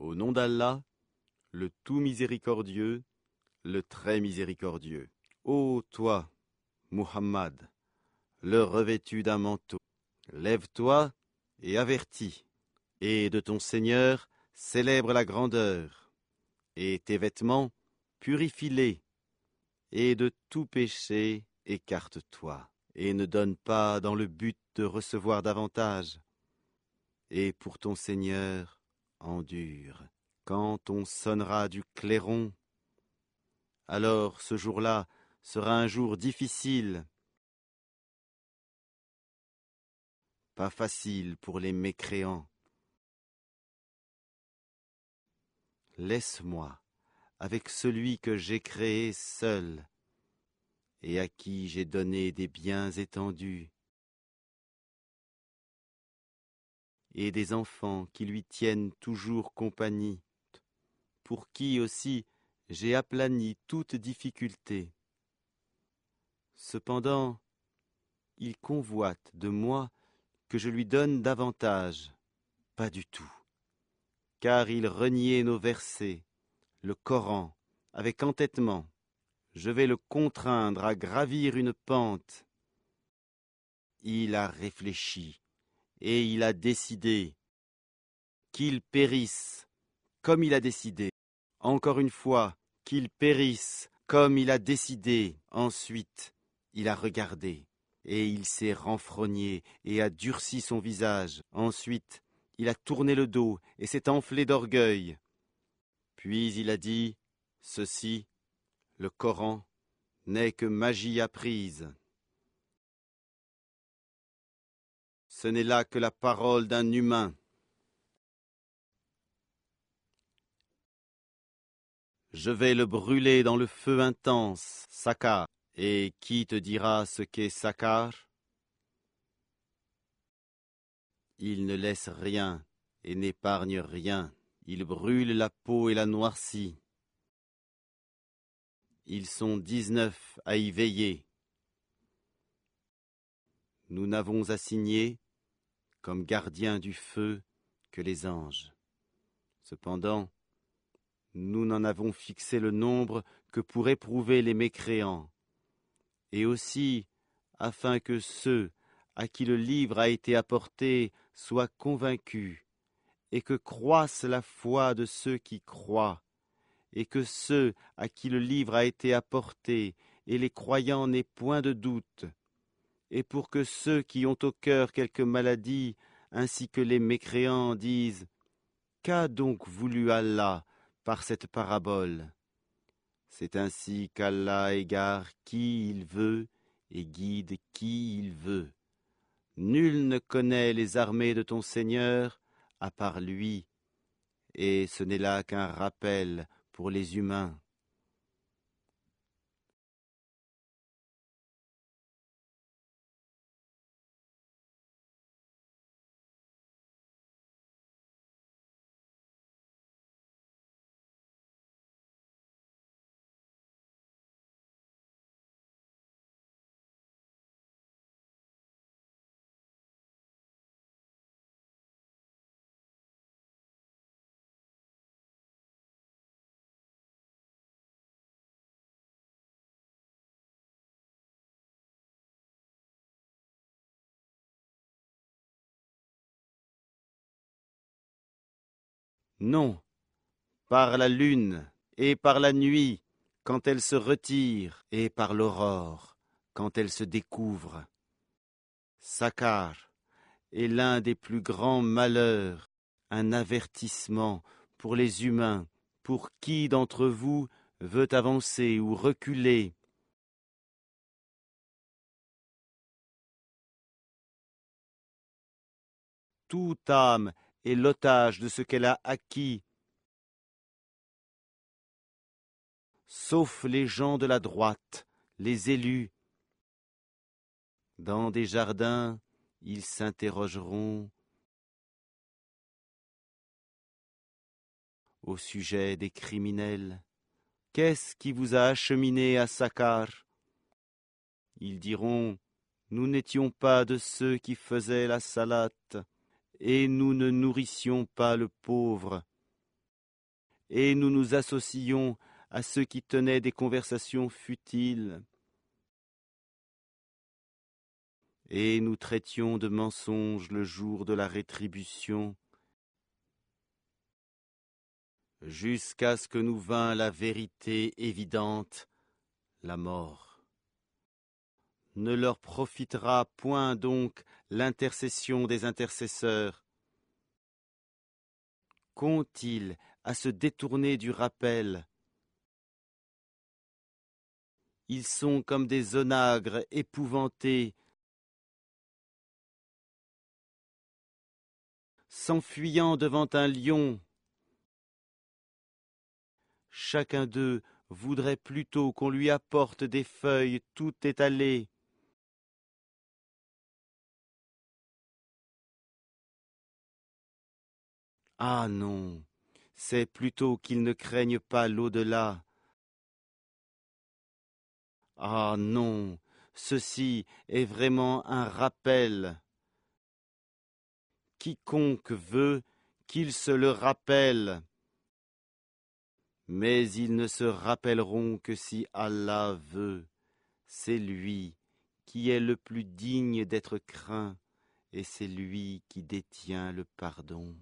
Au nom d'Allah, le tout miséricordieux, le très miséricordieux. Ô toi, Muhammad, le revêtu d'un manteau, lève-toi et avertis, et de ton Seigneur célèbre la grandeur, et tes vêtements purifie-les, et de tout péché écarte-toi, et ne donne pas dans le but de recevoir davantage, et pour ton Seigneur endure. Quand on sonnera du clairon, alors ce jour-là sera un jour difficile, pas facile pour les mécréants. Laisse-moi avec celui que j'ai créé seul et à qui j'ai donné des biens étendus et des enfants qui lui tiennent toujours compagnie, pour qui aussi j'ai aplani toute difficulté. Cependant, il convoite de moi que je lui donne davantage. Pas du tout, car il reniait nos versets, le Coran, avec entêtement. Je vais le contraindre à gravir une pente. Il a réfléchi et il a décidé qu'il périsse comme il a décidé. Encore une fois, qu'il périsse comme il a décidé. Ensuite, il a regardé et il s'est renfrogné et a durci son visage. Ensuite, il a tourné le dos et s'est enflé d'orgueil. Puis il a dit, ceci, le Coran, n'est que magie apprise. Ce n'est là que la parole d'un humain. Je vais le brûler dans le feu intense, Sakar. Et qui te dira ce qu'est Sakar? Il ne laisse rien et n'épargne rien. Il brûle la peau et la noircit. Ils sont 19 à y veiller. Nous n'avons assigné, comme gardiens du feu, que les anges. Cependant, nous n'en avons fixé le nombre que pour éprouver les mécréants, et aussi afin que ceux à qui le livre a été apporté soient convaincus, et que croisse la foi de ceux qui croient, et que ceux à qui le livre a été apporté et les croyants n'aient point de doute, et pour que ceux qui ont au cœur quelque maladie, ainsi que les mécréants, disent « Qu'a donc voulu Allah par cette parabole ?» C'est ainsi qu'Allah égare qui il veut et guide qui il veut. Nul ne connaît les armées de ton Seigneur à part lui, et ce n'est là qu'un rappel pour les humains. Non, par la lune et par la nuit, quand elle se retire, et par l'aurore, quand elle se découvre. Sakar est l'un des plus grands malheurs, un avertissement pour les humains, pour qui d'entre vous veut avancer ou reculer. Toute âme est l'otage de ce qu'elle a acquis, sauf les gens de la droite, les élus. Dans des jardins, ils s'interrogeront au sujet des criminels. Qu'est-ce qui vous a acheminé à Sakar? Ils diront, nous n'étions pas de ceux qui faisaient la salate, et nous ne nourrissions pas le pauvre. et nous nous associons à ceux qui tenaient des conversations futiles. Et nous traitions de mensonges le jour de la rétribution, jusqu'à ce que nous vînt la vérité évidente, la mort. Ne leur profitera point donc l'intercession des intercesseurs. Qu'ont-ils à se détourner du rappel? Ils sont comme des onagres épouvantés, s'enfuyant devant un lion. Chacun d'eux voudrait plutôt qu'on lui apporte des feuilles tout étalées. Ah non, c'est plutôt qu'ils ne craignent pas l'au-delà. Ah non, ceci est vraiment un rappel. Quiconque veut qu'il se le rappelle. Mais ils ne se rappelleront que si Allah veut. C'est lui qui est le plus digne d'être craint, et c'est lui qui détient le pardon.